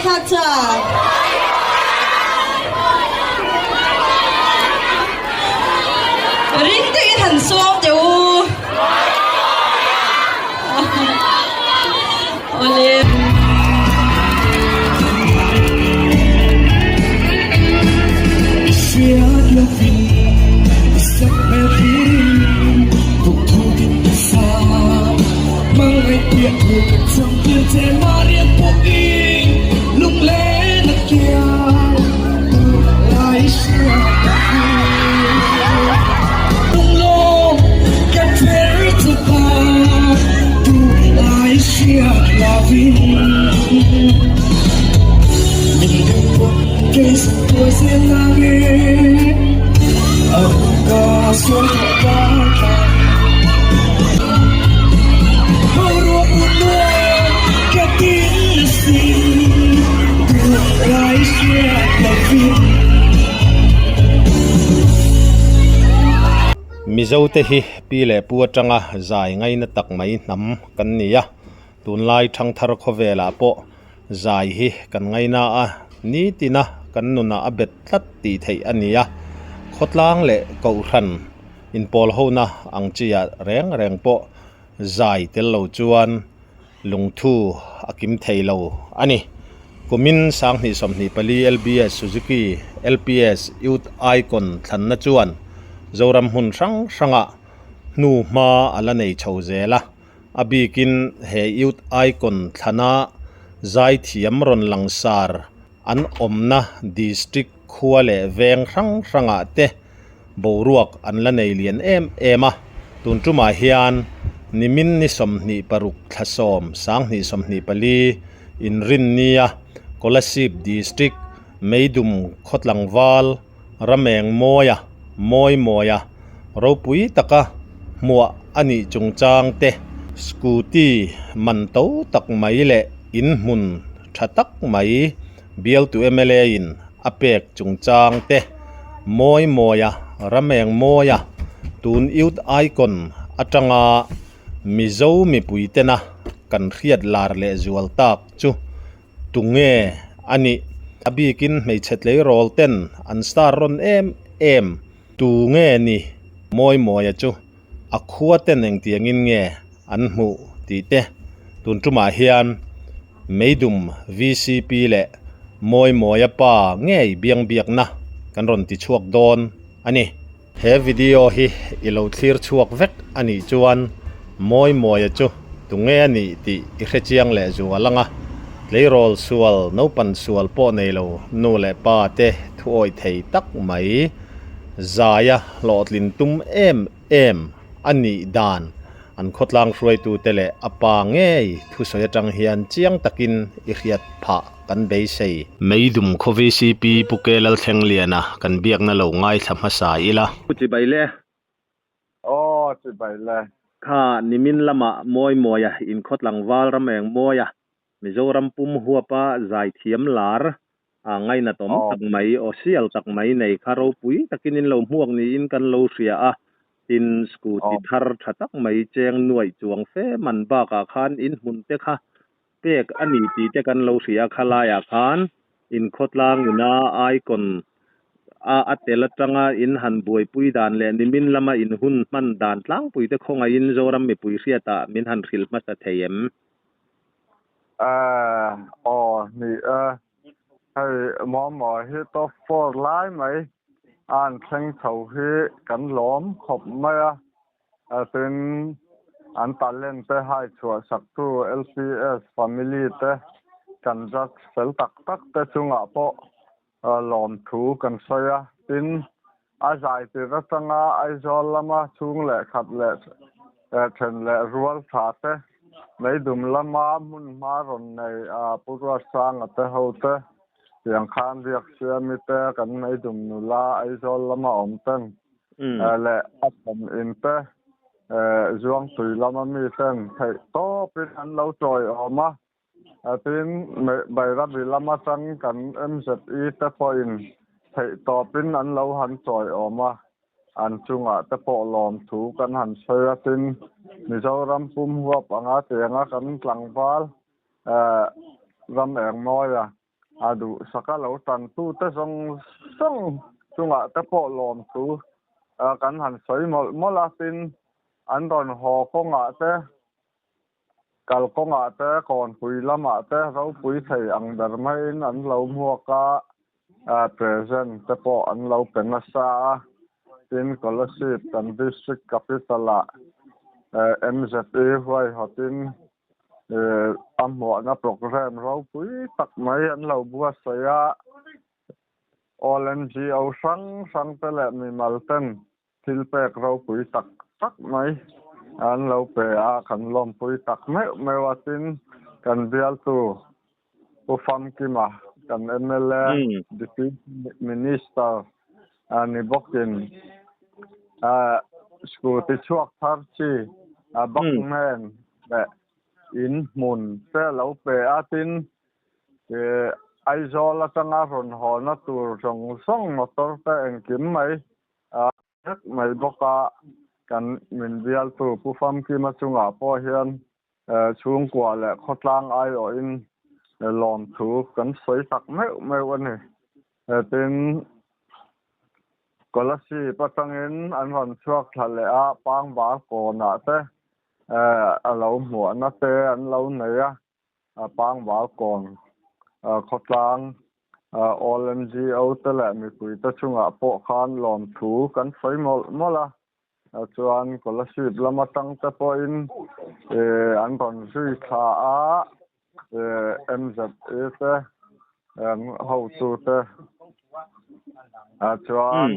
kata ring tự hành xuống chứ Oleh mizo te hi pile pu tanga zai ngai na tak mai nam kan nia tun lai thang thar kho vela po zai hi kan ngai na a ni tina kan nu na abet tlat ti thei ania khotlang le ko ran in pol ho na ang chia reng reng po zai tel lo chuan lungthu akim thei lo ani kumin sang ni som ni pali LBS Suzuki LPS youth icon than na chuan zoram hun sang sanga nu ma ala nei chhozela abikin he youth icon thana zai thiam ron langsar an omna district khuale veng sang sanga te boruak an la nei lian ema tuntuma hian nimin ni som ni paruk thlasom sang ni som ni pali in rin nia kolasip district meidum khotlangwal rameng moya moya ropui taka mua ani chungchang te scooty manto tak mai le in mun thatak mai bial tu MLA in apek chungchang te moya rameng moya tun youth icon atanga mizo mi puitena kan riat lar le zual tak chu tunge ani abikin mei chetle rol ten an star ron em tu nge ni moya chu akhua ten eng tiangin nge an mu ti te tun tuma hian meidum VCP le moya pa nge biang biak na kan ron ti chuak don ani he video hi ilo thlir chuak vek ani chuan moya chu tu nge ni ti i khechiang le zualanga leirol sual no pan sual po nei lo nu le pa te thuoi thei tak mai zaya lotlin tum em ani dan an khotlang hroi tu tele apa nge thu soya tang hian chiang takin i riat pha kan be sei meidum khovi cp pukelal thleng liana kan biak na lo ngai thamha sa ila chi baile chi baile kha nimin lama moya in khotlang wal rameng moya mizoram pum huapa zai thiam lar ngai na tom tak mai osial tak mai nei kharo pui takin in lo muak ni in kan lo ria a tin scooty thar thatak mai cheng nuai chuang fe man ba ka khan in mun te kha pek ani ti te kan lo ria khala ya khan in khotlang na icon a atela tanga in han buai pui dan le nimin lama in hun man dan tlang pui te khonga in zoram mi pui ria ta min han ril ma sa theyem ni hay mò hi to for lai mai an thleng tho hi kan lom khop mai tin an talent te hai chua sak tu LPS family te kan rak sel tak te chunga po lom thu kan soya tin a zai te ra tanga ai zol lama chung le khat le then le rual tha te mấy đùm lama mun ma ron nei pura sang ate hote yang khan riak sia mi te kan mấy đùm nula ai zol lama om ten le apom in te zuang tui lama mi ten thei to pin an lo troi oma tin bai ra bi lama sang kan MZE te point thei to pin an lo han troi oma an chunga te po lom thu kan han soya tin Mizoram pum huap anga te anga kan tlangwal ram eng moya adu saka lo tan tu te song song chunga te po lom tu kan han soi mola tin an don ho ko nga te kal ko nga te kon pui lama te ro pui thei ang dar mai in an lo mua ka present te po an lo pen sa tin scholarship kan district capital MZA vai hotin ammo na program ro pui tak mai an lo bua saya ONGO sang te le mi malten til pek ro pui tak mai an lo pe kan lom pui tak me watin kan bial tu fam kima kan MLA deputy minister ani bokin school ti chuak thar chi bakmen le in mun te lo pe atin ai zo la tanga ron ho na tur song song motor te en kim mai mai boka kan min bial tu pu fam ki ma chunga po hian chung kwa le khotlang ai o in lom thu kan soi tak me wani tin kolasi patangin an ron chuak thale a pang ba ko na te alo mo na te an lo nei a pang ba kon khotlang ONGO te le mi pui ta chunga po khan lom thu kan soi mola chuan scholarship lama tang te po in an ron sui tha a MZA te ho tu te chuan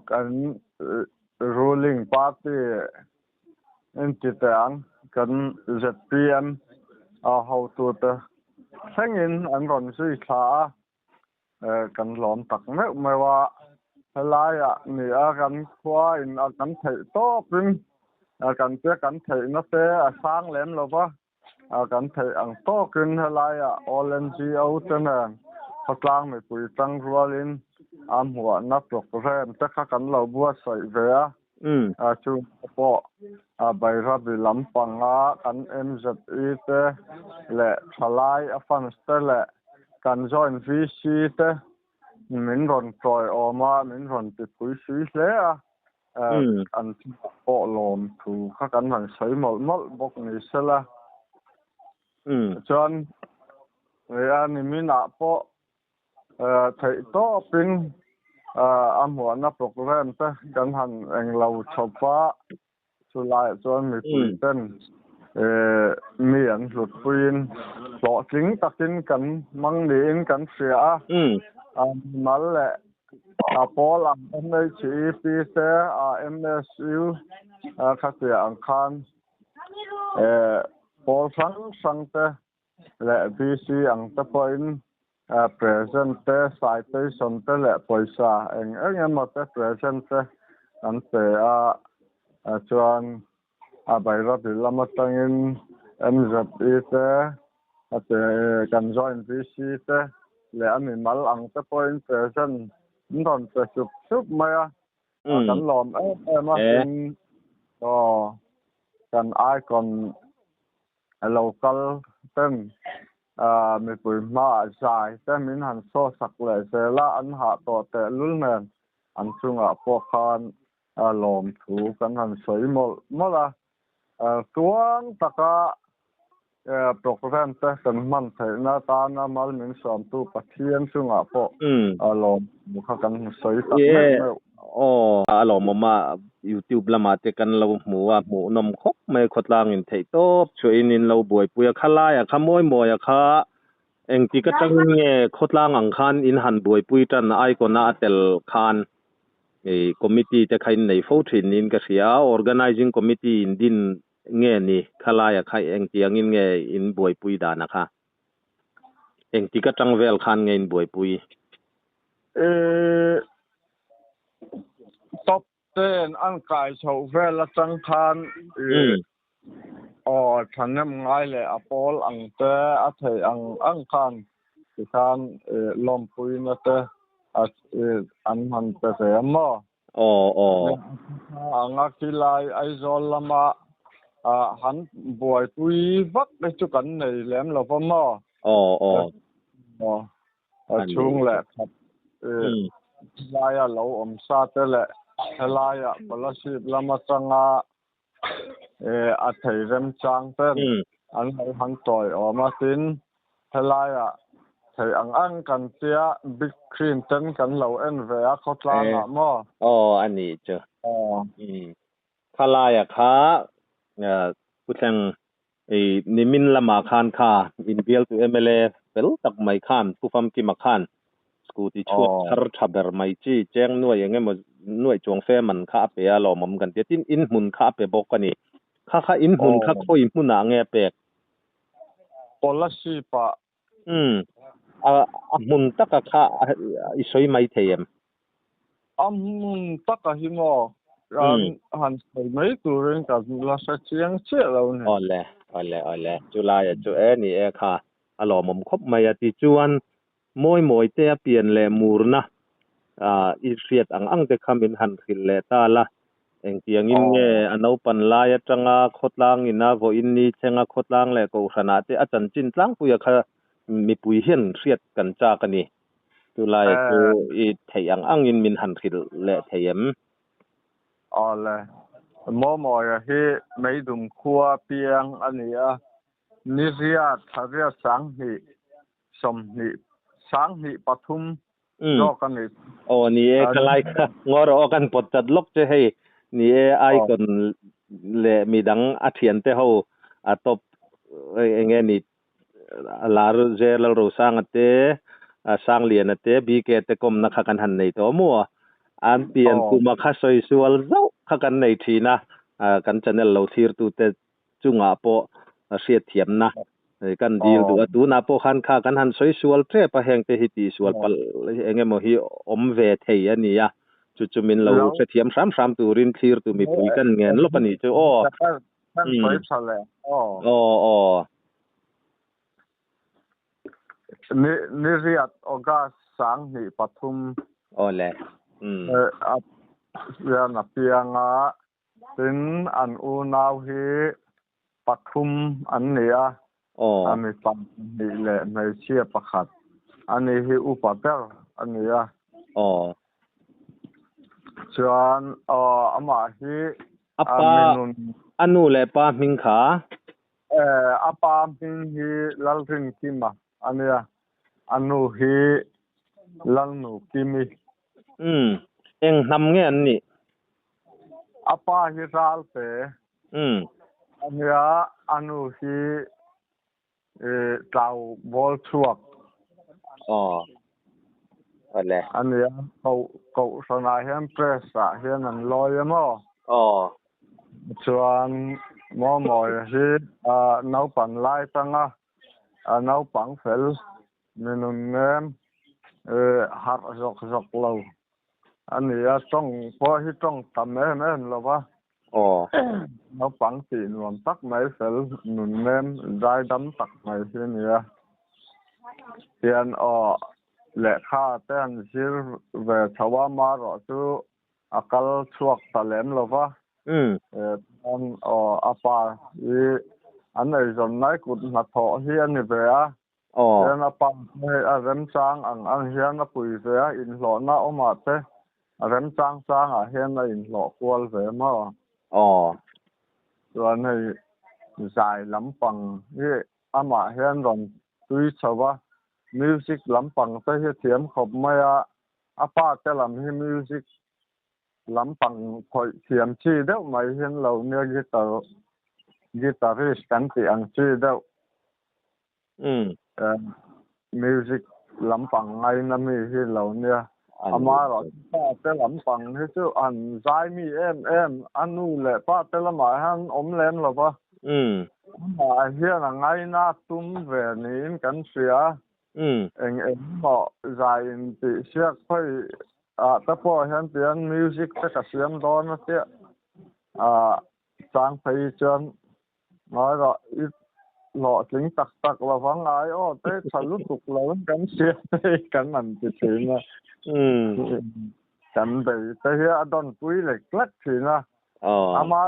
kan ruling party entitang kan ZPM ho tu te sengin an ron sui tha kan lom tak me wa lai ni kan khwa in kan thei to pin kan thei na te sang lem lo ba kan thei ang to kin lai ONGO te na khotlang me pui tang rualin amwa na program te kha kan lo bua sai ve chu po bai ra bi lampanga kan MZA te le thalai afan te le kan join VC te min ron troi oma min ron ti pui sui hle an po lom thu kha kan han sei mol bok ni sela chuan ni mina po thei to pin amwa na program te kan han eng lo chopa chulai chuan mi pui ten mi an hlut puin lo tling takin kan mang ni in kan sia mal le pol ang NHEP te MSU khatia ang khan pol sang te le BC ang te point present te citation te le poisa eng ma te present te an te chuan bai ra bi lama tangin MZA te ate kan join BC te le ami mal ang te point present non te sup maya kan lom ma in kan icon local ten mi pui ma zai te min han so sak le se la an ha to te lul nen an chunga po khan lom thu kan han soi mola tuang taka program te kan man thei na ta na mal min som tu pathian chunga po lom kha kan soi tak me alom ma YouTube lama te kan lo mu nom khop mai khotlang in thei top chuin in lo boi puya khala ya khamoi moya kha engti ka tang nge khotlang ang khan in han boi pui tan ai ko na tel khan committee te khain nei fo thin in ka sia organizing committee in din nge ni khala ya khai engti angin nge in boi pui da na kha engti ka tang vel khan nge in boi pui top ten an kai chho vel tang khan thanem ngai le apol ang te a thei ang khan ti khan lom pui na te an han te se mo anga kilai ai zol lama han buai pui vak le chu kan nei lem lo mo chung lệ thật lai lâu sa te lệ lai bala ship lama changa thầy rem chang ten anh han toy ma tin lai thầy ăn kan tia big cream ten kan lo en ve a khotlang mo anh này chứ khá lai kháผู้แทงนิมินละมาคานค่ะอินเบียลตัวMLAเป็นตักไม่คานผู้ฟังกิมาคานสกูติช่วยทาร์ทับเบอร์ไม่จีแจ้งหน่วยยังไงมันหน่วยจงเฟมันข้าเปียหล่อมันกันเดี๋ยวที่อินหุ่นข้าเปียบอกกันนี่ข้าอินหุ่นข้าโคอินหุ่นหนาเงี้ยเปียก policy ปะหุ่นตักข้าอิสวยไม่เทียมหุ่นตักหิมอหันไปไม่ตัวเรื่องกับลาสเชียงเชื่อเราเนี่ยอ๋อเลยจุฬาจุนี่ค่ะหล่อมันครบไม่ติจวนมวยเตะเปลี่ยนเลยมูรนะอีเสียดอังเตะคำอินหันขึ้นเลยตาละเองที่ยังอินเงอันเอาปันลายจังขดล่างอินะพออินนี่เชงขดล่างเลยก็ขนาดที่อาจารย์จินล่างปุยค่ะมีปุยเห็นเสียดกันจ้ากันนี่จุฬาก็อีเทียงอังอินมินหันขึ้นเลยเทียมอ๋อเลยมอที่ไม่ดุมขัวเปียงอันนี้นิเรียทาเรียสังหิสมหิสังหิปทุมโลกันนี่โอ้นี่ก็ไล่งอรอกันปดจัดลกจะให้นี่ไอ้คนเละมีดังอาเทียนเตเขาตบเงี้ยนี่ลารุเจลารุสร้างเตสร้างเลียนเตบีเกตกรมนักขันหันในตัวมัวอันเปลี่ยนกูมาคัสอยสวลเจ้าขักันในทีนะกันจะเนี่ยเราทีร์ตูเตจุงอาโปเสียเทียมนะกันดีลดูตูนาโปขันข้ากันหันสอยสวลเทปะแหงเตหิตีสวลปะเองโมฮิอมเวทเฮียนี่ยจุมินเราเสียเทียมสามตูรินทีร์ตูมีปุยกันเงินลบปนี่จ้านี่เรียกโอกาสสังหิปทุมเลยเรื่องเปียงเป็นอันอูนาวฮีปทุมอันนี้อันนี้ปังนี่แหละไม่เชื่อประคัดอันนี้ฮีอุปเตอร์อันนี้ส่วนอามาฮีอันนู้นแหละป้ามิงขาอาปามิงฮีลัลรินกิมาอันนี้อันนู้นฮีลัลนูกิมีเอ็งทำเงี้ยนี่อาปาฮิรัลเตอันนี้อันนู้นฮีเจ้าบอลชวกอะไรอันนี้เขาสนายเห็นเพรสเห็นนั่นลอยมั้งส่วนมอที่น้าปันไล่ตั้งน้าปังเฟลมีนุ่นเงินหัดจกเราอันนี้ต้องพอที่ต้องทำแม่หรอวะน้าปังตีนวันตักไม่เฟลนุ่นเงินได้ดำตักไม่ที่นี่เพียนเละข้าเต้นชื่อเวทว่ามาหรอจูอากาศช่วงตะเลมหรอวะอันอาปาอันไหนจนไหนกุดหัดถอเฮียนนี่เบียเฮียนอาปาเริ่มสร้างอันเฮียนปุ๋ยเบียอินหล่อหน้าอมาเตเริ่มสร้างเฮียนอินหล่อกวลเบียมาส่วนในสายลำปังที่อามาเฮียนรอนตุยชาวะมิวสิกลำปังแต่ที่เทียมขบไม่อาปาแต่ลำให้มิวสิกลำปังคอยเทียมชีเดียวไม่เห็นเราเนี่ยกีตาริสกันที่อังชีเดียวมิวสิกลำปังไงนั่นมีที่เราเนี่ยอามาหรอป้าแต่ลำปังที่ชื่ออันใจมีอันนู้นแหละป้าแต่ละหมายหันอมเล่นหรอปะหมายเฮียนังไงน่าตุ้มเวนี้กันเสียเอ็งบอกใจติเชือกค่อยแต่พอเห็นเปลี่ยนมิวสิกแต่กับเสียงร้อนนะเสียสร้างไปจนน้อยละอีหล่อถึงตักเราฟังไงแต่ฉันรู้สึกเรากันเสียกันมันจะถึงนะกันไปแต่เฮียดอนปุ้ยเล็กๆถึงนะอามา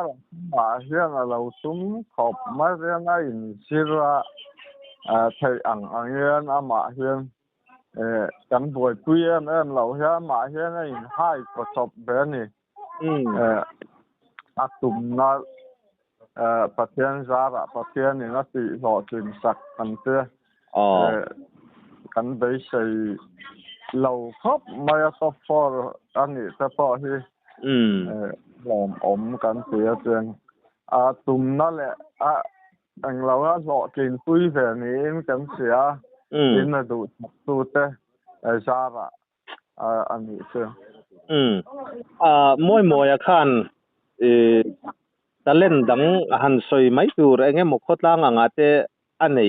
เฮียเราซุ้มขอบมาเรียนไอ้ศิระไทยอังเฮียนอามาเฮียน กันบวยปุ้ยเราเฮียมาเฮียไงให้ก็จบแบบนี้อาตุ่มนะประเทศซาระประเทศนี่นะสิหล่อจึงสักกันเตะกันไปใช้เราครบไม่ต้องฟอร์อันนี้แต่พอที่หลอมอมกันเสียจนตุ่มนั่นแหละอันเราหล่อจึงปุ้ยแบบนี้กันเสียยินมาดูเตะซาระอันนี้เสียมวยคันตะเล่นดังหันสวยไม่ดูเรื่องหมกขดล่างอ่ะแต่อันนี้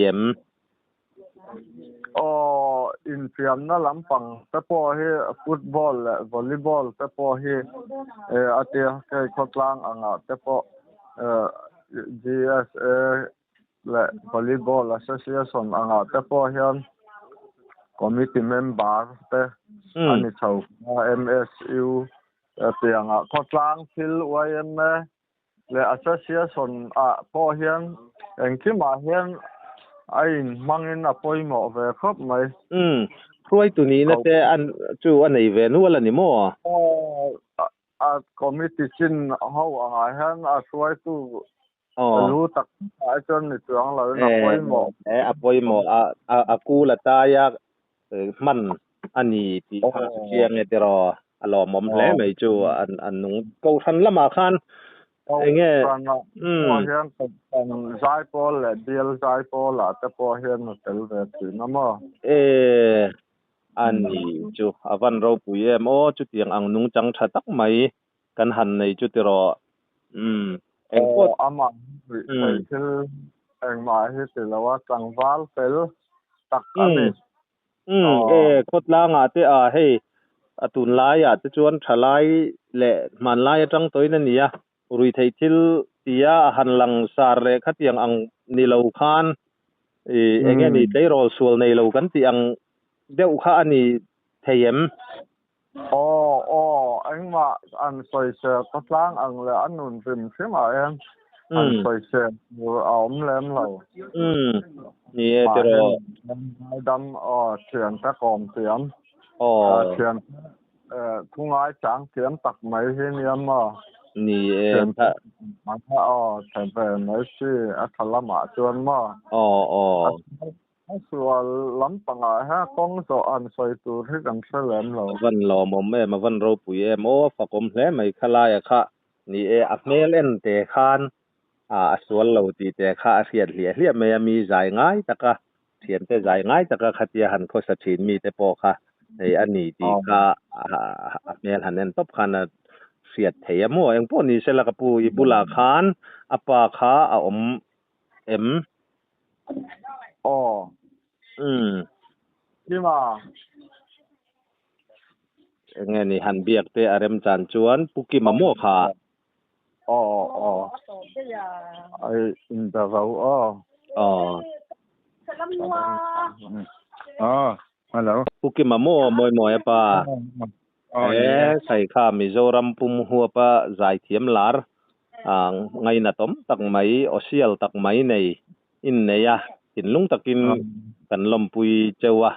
อินฟิอันนั่นลำปังแต่พอให้ฟุตบอลและวอลเลย์บอลแต่พอให้อาเตียแค่ขดล่างอ่ะแต่พอGSA และวอลเลย์บอล Association อ่ะแต่พอให้committee member แต่อันนี้ชาว MSU เตียงขดล่างฟิลไว้ยังไงและ association พอเห็นเองที่มาเห็นไอ้มังเงินปล่อยหมอเวครบไหมรวยตัวนี้นะแต่อันจู่อันไหนเวนู่นละนี่มั่วcommittee ชินเขาเห็นช่วยตู้รู้ตักไอ้จนในตัวของเราปล่อยหมอปล่อยหมอกูละตายากมันอันนี้ที่เชียงเนี่ยเดี๋ยวรอหม่อมแล้วไม่จู่อันนุ่งกูทันละมาคันไอ้เงี้ยพอเห็นเป็นใจพอและเดียลใจพอละแต่พอเห็นมันเป็นแบบนี้นะมั้งอันนี้จู่วันเราปุยจุดยังอังนุ่งจังชัดตักไหมกันหันในจุดที่รอเอ็งก็มาไปที่เอ็งมาที่สิแล้วว่าจังหวัดเป็นตักอันนี้โคตรล่างที่ให้ตุนไล่จะชวนทลายแหละมันไล่จังตัวนั่นนี่รุยไทยทิลที่หันหลังสารเลยขัดยังอังนิลาวคานเงี้ยนี่ได้รอส่วนในเรากันที่อังเดี๋ยวข้าอันนี้เทียมเอ็งมาอันสวยเสียก็ล้างอังเลยอันนุ่นเป็นใช่ไหมอันสวยเสียเอาเล่มเรานี่เดี๋ยวดำเขียนตะกอมเสียมเขียนทุ่งไม้จางเขียนตักไม้ที่นี่มานี่ถ้าแต่เป็นไม่ใช่อัครมาจวนมาส่วนลำปังกงโซอันใส่ตัวที่กันเฉลิมเราวันรอมมาวันเราปุยฝักแล้วไม่ขลายค่ะนี่อักเมลเตะคานส่วนเราตีแต่เสียดเหลี่ยไม่มีใจง่ายแต่ก็เสียนแต่ใจง่ายแต่ก็ขัดยาหันโคสถินมีแต่ปอค่ะในอันนี้ตีก็อักเมลหันนั้นตบคันเสียดเทียมั่วอย่างพวกนี้เสร็จแล้วก็ปูอิบุลาคานอปาคาที่มาไงนี่หันเบียกเตอารมจานจวนปุกิมามั่วค่ะไอ้อินเตอร์เราฮัลโหลปุกิมามั่วมวยป่ะใส่ข้ามิโซรัมปุ่มหัวปะใจเทียมลาร์ไงนะต้มตักไม้ออเชียลตักไม้ในอินเนียกินลุงตักินกันลมปุยเจวะ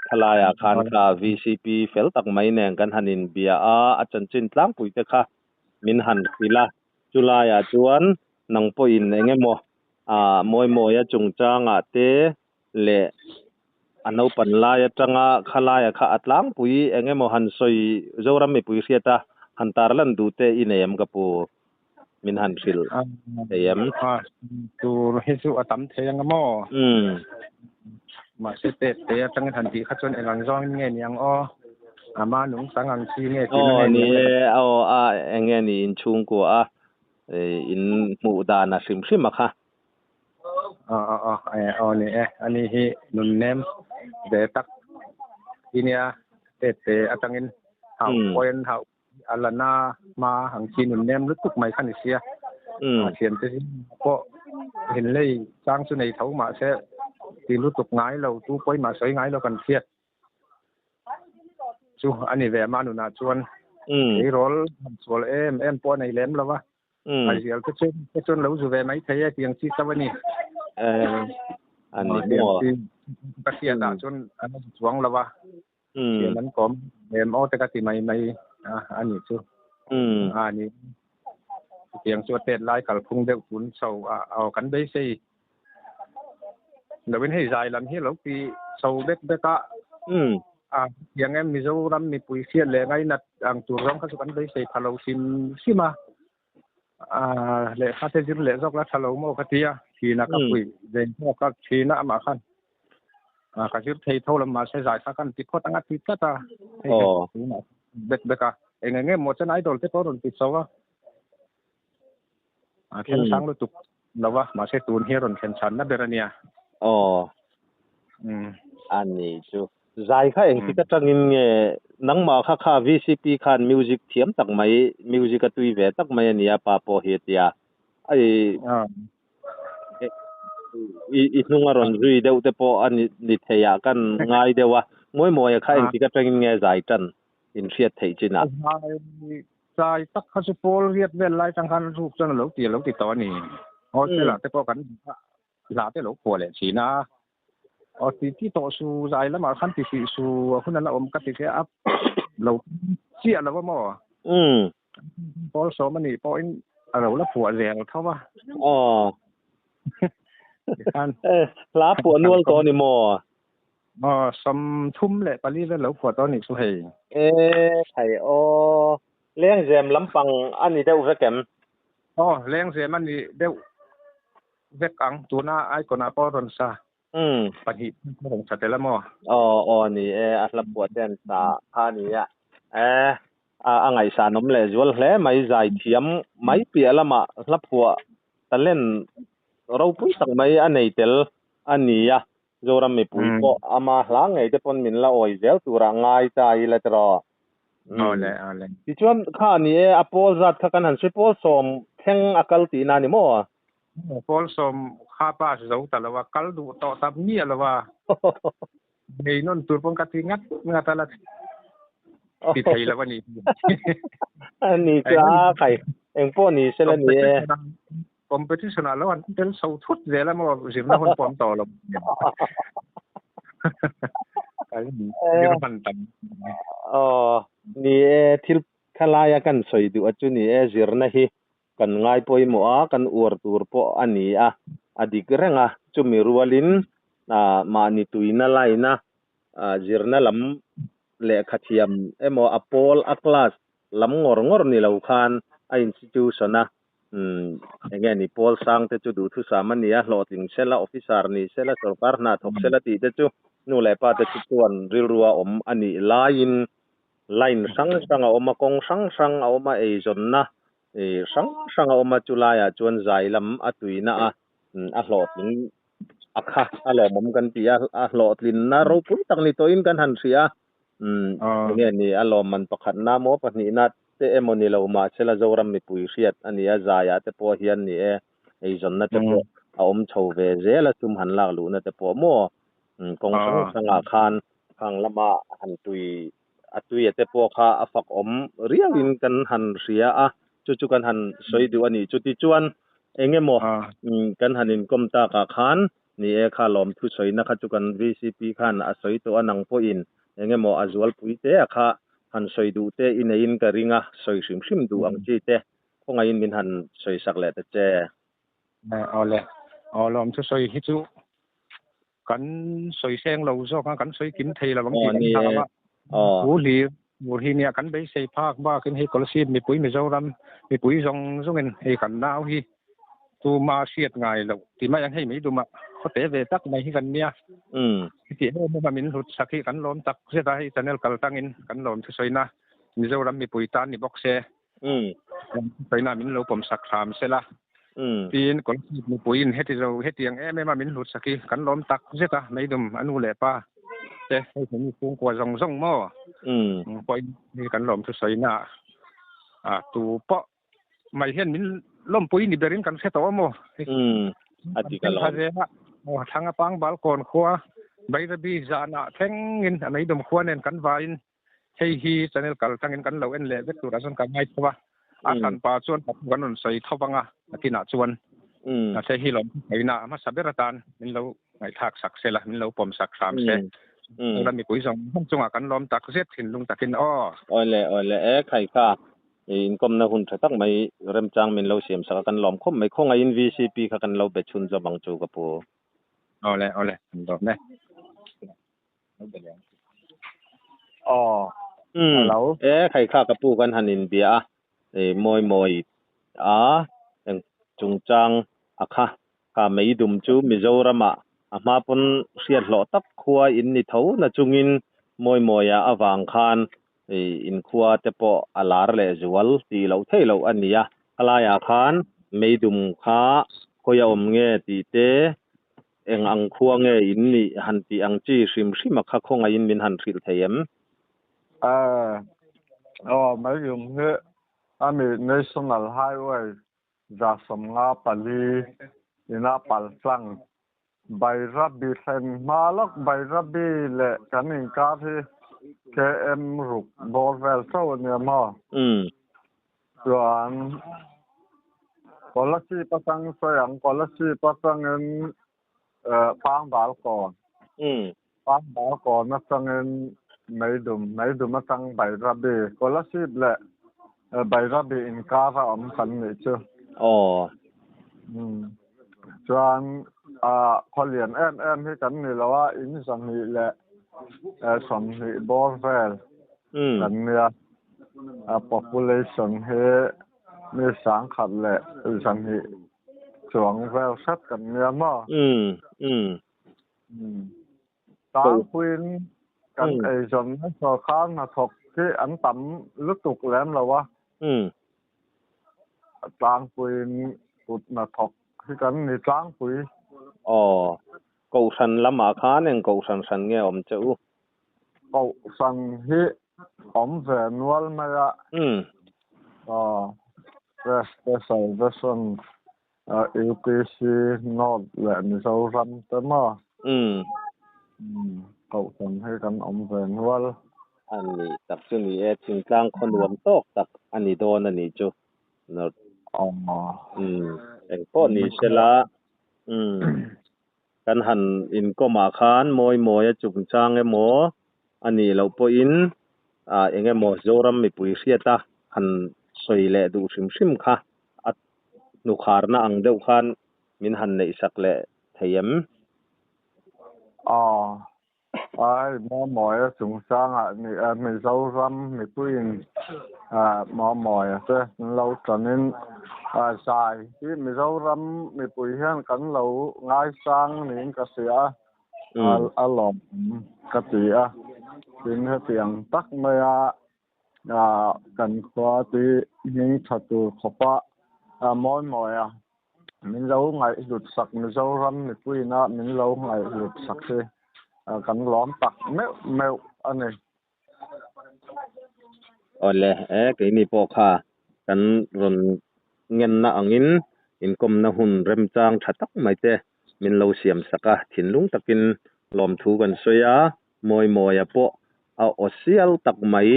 ทลายอาคารค่ะ VCP เฟลตักไม้แนงกันหันินเบียอาจารย์จินตลังปุยเตค่ะมินหันศิลาจุลายจวนนังปอินเงี้ยมวยจุงจางเตเลอันเอาปันลายจังขลายข้าอัตลังปุยเงี้ยหันสอยเจ้ารามีปุยเสียตาหันตาลันดูเตอินเอ็มกับปูมินหันฟิลเอ็มดูให้สู้อัตมเทียงกับมอมาเสตเตะจังทันทีขัดจนเอลังจ้องเงี้ยยังมาหนุ่งสังอังชีเงี้ยนี่เอาเงี้ยนี่อินชุงกัวอินมูดานาซิมค่ะนี่อันนี้ฮีนุนเนมเดตักทีเนี้ยเตะอัตังอินหาโอยนหาอัลนามาหังชีนุนเนมลึกตุกไม่ขันเสียเขียนจะก็เห็นเลยจ้างสุนัยเท้ามาเสียตีรู้ตุกง่ายเราตู้ป่วยมาสวยง่ายเรากันเทียดชูอันนี้แหวมาหนุนาชวนไอ้รอลส่วนเอ็มปอในเล่มแล้ววะไอ้เสียก็ชนเราสู่แหวไม่ใช่เพียงที่สวัสดีอันนี้มั่ว กเสียดจนอันนั้นสวงแล้ววะเสียนั้นผมเอ็มเอาแต่กติไม่อันนี้ชูอันนี้เสียงสวดเต็ดไล่กับพุงเด็กขุนเสาเอากันได้สิเดี๋ยวเป็นให้ใจลำที่เราปีเสาเด็กก็อย่างงี้มีเจ้ารำมีปุ๋ยเสียเลยไงนัดอ่างตัวร้องเขาสุกันได้สิพาเราซิมซิมาเลยข้าเทจิมเลยสักแล้วถ้าเราโมกติยาทีนักก็ปุ๋ยเดินพวกก็ทีนักมาขันก็ชุดเทโทลมาใช้จ่ายสักกันติดข้อตั้งติดก็ตาเด็กก็เองเงี้ยหมดจะไหนโดนที่โต๊ะโดนติดเสาว่าเข็นช้างรู้ตุกแล้วว่ามาใช้ตูนเฮียรอนเข็นชันนับเดือนเนียอันนี้จูใจข้าเองที่ก็จังเงี้ยนังมาข้า VCP คันมิวสิกเทียมตักไม่มิวสิกกตุยเวตักไม่เนี่ยป้าพอเฮียตียไอีนุ่งอรอนรุยเดวเตปออันนี้นิทยากันง่ายเดียววะมวยข้าเองที่ก็จังเงี้ยใจจันอินเสียเทจินะใจตักเขาจะโพลเรียดเวลไล่จังคันรูปจังหลงตีหลงติดต่อนี่อ๋อเสียหลังแต่พอกันหลาแต่หลงปวดเลยสีนะอ๋อที่ต่อสู้ใจแล้วมาขั้นที่สู้คนนั้นอมกันที่แค่อัพเราเสียแล้วว่าหมอพอสอบมันนี่พออินเราแล้วปวดแรงเท่าว่าลาปวดนวลตัวนี่หมอสมทุ่มแหละปรีแล้วปวดตัวนี่สุเหยไข่เลี้ยงเจมลำปังอันนี้ได้อุปกรณ์เลี้ยงเจมอันนี้ได้เวกังตัวหน้าไอ้คนหน้าปอรอนซาปฏิของสัตว์แต่ละหม้อนี่อัลปวดเด่นตาข้านี่ไงสานมเลยจวลเลยไม่ใจเทียมไม่เปียละมาลับหัวแต่เล่นเราพูดสักไม่อันไหนเตลอันนี้โจรไม่พูดก็อามาหลังไงจะปนมินละโอยเจ้าตัวร่างง่ายใจละตรอเอาเลยที่ชวนข้านี่อพอลจัดข้ากันหันช่วยพอลสมแข่งอากาศตีนานี่มั้งพอลสมข้าป้าจะเอาแต่ละว่าคัลดูต่อตับเมียละว่าเฮ้ยนั่นตัวปงกัดที่งัดตลาดที่ไทยละวันนี้อันนี้จ้าใครเอ็งพวกนี้เสร็จแล้วนี่คอมเพติชันแล้ววันเป็นสาวทุดเดี๋ยวแล้วมั้งสิบล้านคนปอมต่อแล้วนี่ก็มันตันนี่ทิลขลายกันสวยดูอัจจุนี่จิรนะฮีกันง่ายพอยมัวกันอวดตัวพออันนี้อดีกเรื่องจุมีรัวลินมานี่ตุยน่าไลนะจิรนะลำเล็กขัดยำมัวอพอลอัคลาสลำงอนี่เราคันอินสติทิวชันนะอย่างเงี้ยนี่พอลสังเตจูดูทุสามันนี่โหลดถึงเซลล์ออฟฟิศาร์นี่เซลล์สุขารนาทกเซลล์ตีเตจูนู่นแหละป้าเตจูตัวนริรัวอันนี้ไลน์สังเอามากงสังเอามาจนนะสังเอามาจุลายจวนใจลำตุยนะโหลดถึงค่ะโหลดมันกันตีโหลดลินนะเราพูดตั้งนี่ตัวอินกันหันเสียอย่างเงี้ยนี่โหลดมันประคันน้ำปนี่นะเตะมันนี่เรามาเชลล์จอร์มมีปุยเสียดอันนี้ใจแต่พอเฮียนนี่จนนะแต่พอเอาชาวเวเจแล้วจุ่มหันหลักลูนะแต่พอมัวกงสังอาคารข้างละมาหันตุยแต่พอข้าฝักเรียวินกันหันเสียจุกันหันสวยดูอันนี้จุดที่จวนเองมัวกันหันินกรมตากาคานนี่ข้าล้อมทุสวยนะครับจุกัน VCP ขันสวยตัวนังพออินเองมัวจวลปุยเตะข้าหันสวยดูเตะอินกระริงสวยชิมดูอังจีเตะคงไงมินหันสวยสักแหละแต่เจ้เอาเลยล้อมทุสวยฮิจูกันสวยแสงเราชอบกันสวยกินเทละบางทีกันถามว่าหูหีเนี่ยกันไปใส่ภาคบ้าขึ้นให้กอลซีมีปุ๋ยมีเจ้ารำมีปุ๋ยส่งเงินให้กันหนาวฮีตัวมาเสียดไงเราที่มายังให้มีดูมาเขาเตะเวตักไม่ให้กันเนี่ยที่เมื่อมามินหุดสักที่กันล้อมตักเสียดายจะเนลกัลตั้งอินกันล้อมทุสวยนะมีเจ้ารำมีปุ๋ยตานมีบ็อกเซ่ไปน่ามินเราผมสัก3เสร็จละปีนก่อนมีปุ๋ยเฮ็ดที่เราเฮ็ดอย่างไม่มามินหลุดสักทีกันล้อมตักเสียตาไม่ดุมอนุแหละป้าเจ้ให้ผมมีฟุ้งกว่าส่งหม้อปล่อยมีกันล้อมทุสอยหน้าตูเปาะไม่เห็นมินล้มปุ๋ยนี่เบรินกันแค่ตัวหม้ออดีกันล้อมทางปังบาลกอนขัวใบระบีจานะแทงเงินไม่ดุมขัวเน้นกันวายให้ฮีจะเนลกันตั้งเงินกันเราเอ็นเล่เวตุระส่วนกันไม่ใช่ปะสันปาส่วนปัจจุบันนนใส่ท่าบังที่หน้าส่วนใช้ฮีหลอมไอ้หน้ามาสับเบรตานมินเรา ngày thác sạc xe là mình lâu bom sạc sám xe là mình cuối dòng không chung à cắn lom tạc xếp thìn lung tạc kinh oi le khai kha in kom na hun thatak mai rem chang min lo siam sa kan lom khom mai khonga in VCP kha kan lo be chun za bang chu ka pu ole rồi nè hello khai kha ka pu kan hanin bia moi a eng chung chang akha ka mei dum chu Mizorama ama pon siat lo tak khuwa in ni tho na chungin moi a awang khan in khuwa te po alar le zual ti lo thei lo ania kalaya khan meidum kha khoya om nge ti te eng ang khuwa nge in ni han ti ang chi sim kha khonga in min han thil theyem mấy dùng he ami national highway ra som nga pali ina pal sang bay rabbi sen malok bay rabbi le kanin ka thi KM ruk borvel so ne ma chuan policy pasang soyang policy pasang en phang bal kon phang bal kon na sang en mấy đùm mà sang bay rabbi policy le bay rabbi in ka ra kan ni chu chuan kholian em hi kan ni lawa in sang ni le som ni borvel kan nia population he mi sang khat le sang ni chuang vel sat kan nia ma tang queen kan ai jon so khang na thok ki an tam lutuk lem lawa tang queen put na thok ki kan ni tang pui cầu san lama khan eng cầu san nge om chu cầu san hi om ve nual ma ya reservation UPC North le Mizoram te ma cầu san hi kan om ve nual ani tak chu ni e thing tlang khonwam tok tak ani don ani chu no eng po ni sela kan han in koma khan moi chung chang emo ani lo po in enge mo zoram mi pui siata han soile du sim kha at nu kharna ang deuh khan min han nei sak le theyem ai moi chung chang ni mi zoram mi puin moi te lo tanin sai hi Mizoram mi pui hian kan lo ngai sang nin ka sia alom ka tia tin he tiang tak maya kan khwa ti ning thatu khopa moi min lo ngai lut sak Mizoram mi pui na min lo ngai lut sak se kan lom tak meu ani ole ke ni po kha kan ron ngen na angin inkom na hun rem chang thatak mai te min lo siam saka thinlung takin lom thu kan soya moi apo a osial tak mai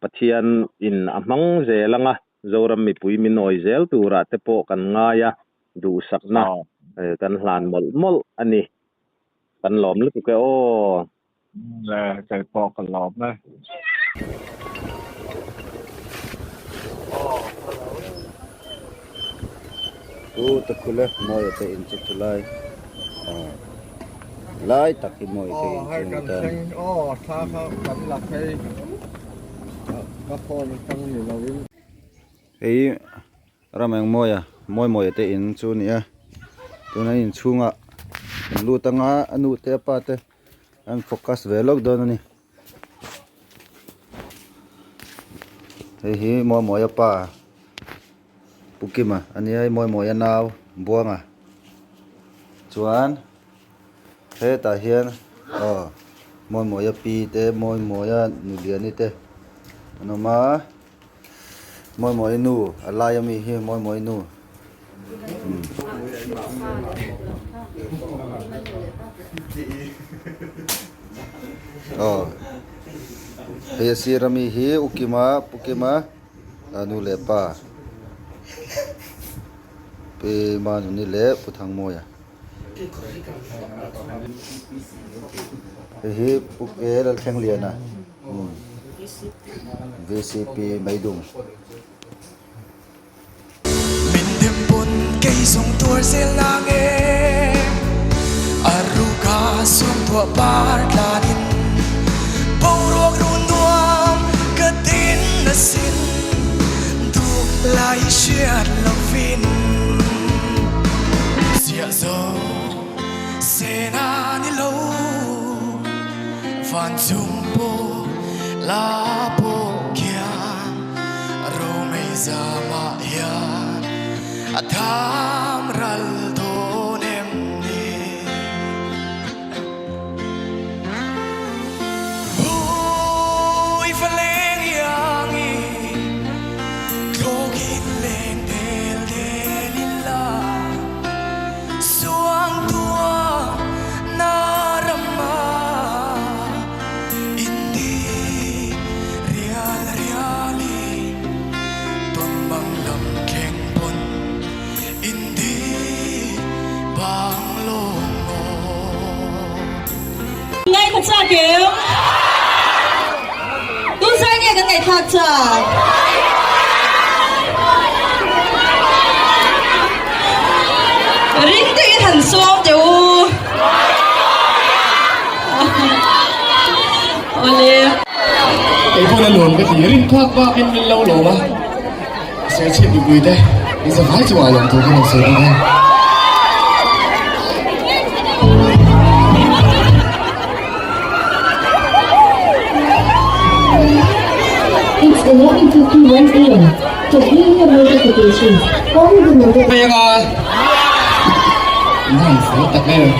pathian in amang zelanga zoram mi pui min oi zel tura te po kan ngaya du sakna kan hlan mol ani kan lom lu ke le kai po kan lom ne ta kula moi te in chulai lai takhi moi te in ta tha kan la kai ka phone tang ni lawin ei rameng moi te in chu ni a tuna in chunga lu tanga anu te pa te an focus velok don ni hi moi pa pukima ani ai moi naw buanga chuan he ta hian moi pi te moi nuliani te anoma moi nu alai mi hi moi nu he sirami hi pukima anu lepa pe manu ni le puthang moya hi puk e lal kheng lian à VCP mấy đúng mình đêm buồn cây sông tua sẽ lang em aruka sông tua bar la din bầu ruộng run duam cất tin na sin tu lai shiat la fin sia zo se na ni lo van zumbo la po kia Zama ya atam ral donem ni oi faleng yangi kogin leng del delila suang tua narama indi real reali bang lam keng pon indi bang longo ngay thật xa kiểu tôi sai nghe cái ngày thật xa riêng tự thần xuống chú Olive cái phong là luồn cái gì riêng khoác qua em lâu lâu mà sẽ chết bị quỳ đây bây giờ phải chịu làm thôi không sợ đâu It's 11:51 a.m. To hear your notifications, follow the notifications. bây giờ này phải tập đây rồi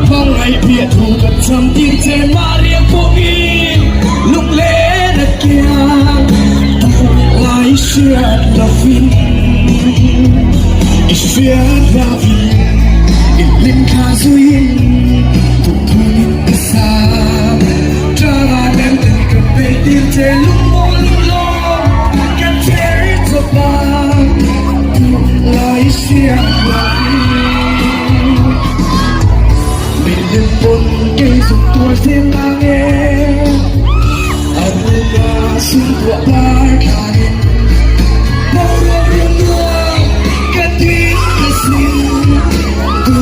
mong ngày bịa thù gần trăm tin trên Maria Pogin lúc lễ đã kia lại chia là fin ishia là fin ilin kha duin tu thuin kasa tra nem ka pe tin trên lúc mô lúc lo can carry to ba lại chia là mình buồn cây rụng tua thêm lang em aruga sun tua bar kain mau rong rong ka tin ka sin tu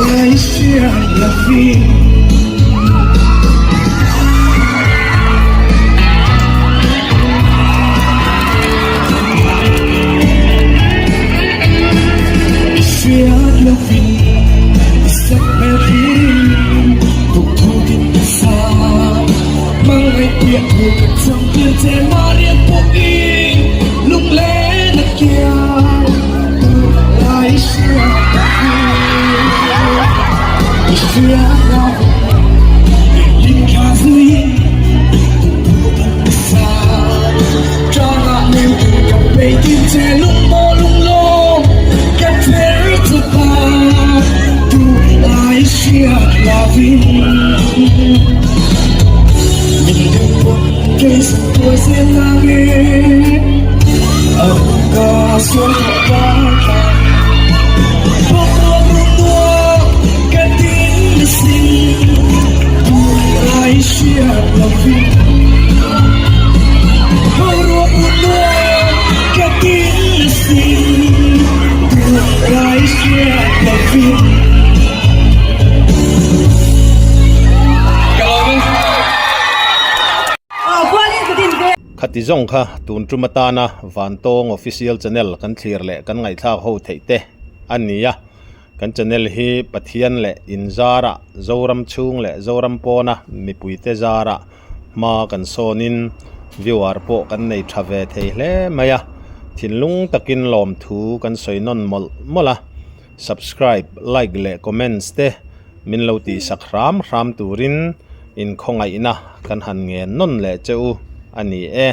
lai sia la fin sia la fin sắc mê thiên tục thu tin xa mang ngày tiệt thu cực trong tiên chế Maria Pogin lúc lễ nát kia lại xưa xưa nào linh ca duy tục thu tin xa cho ngã nêu gặp bề tin chế lúc mô lúc lô kết thế thực ba Aisha loving mình đừng buồn cây sông tôi sẽ mang em ở cả xuân ba tháng bốc bốc tua cái tin là xin Aisha loving bốc tua cái tin là xin Aisha loving khati zong kha tun trumatana vantong official channel kan thlir le kan ngai thla ho theite ania kan channel hi pathian le inzara zoram chung le zoram pona mipuite zara ma kan sonin viewer po kan nei thave thei hle maya thinlung takin lom thu kan soinon mol mola subscribe like le comments te min lo ti sakram ram turin in khongai na kan han nge non le cheu ani e